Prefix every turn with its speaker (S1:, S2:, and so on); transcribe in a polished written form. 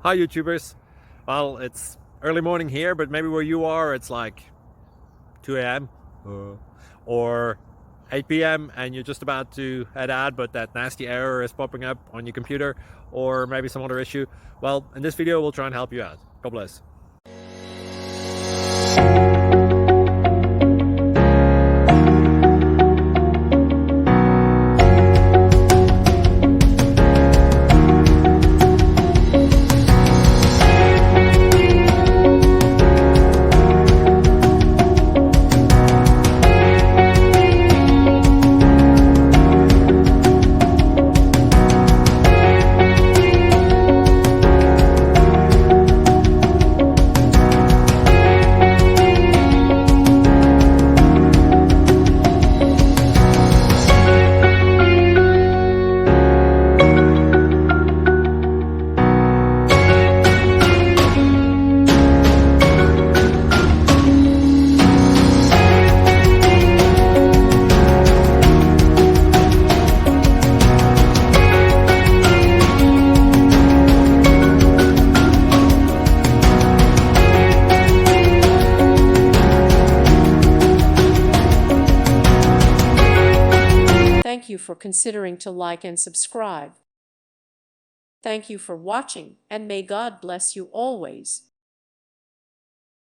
S1: Hi YouTubers. Well, it's early morning here, but maybe where you are it's like 2 a.m. or 8 p.m. and you're just about to head out, but that nasty error is popping up on your computer, or maybe some other issue. Well, in this video we'll try and help you out. God bless.
S2: Thank you for considering to like and subscribe. Thank you for watching, and may God bless you always.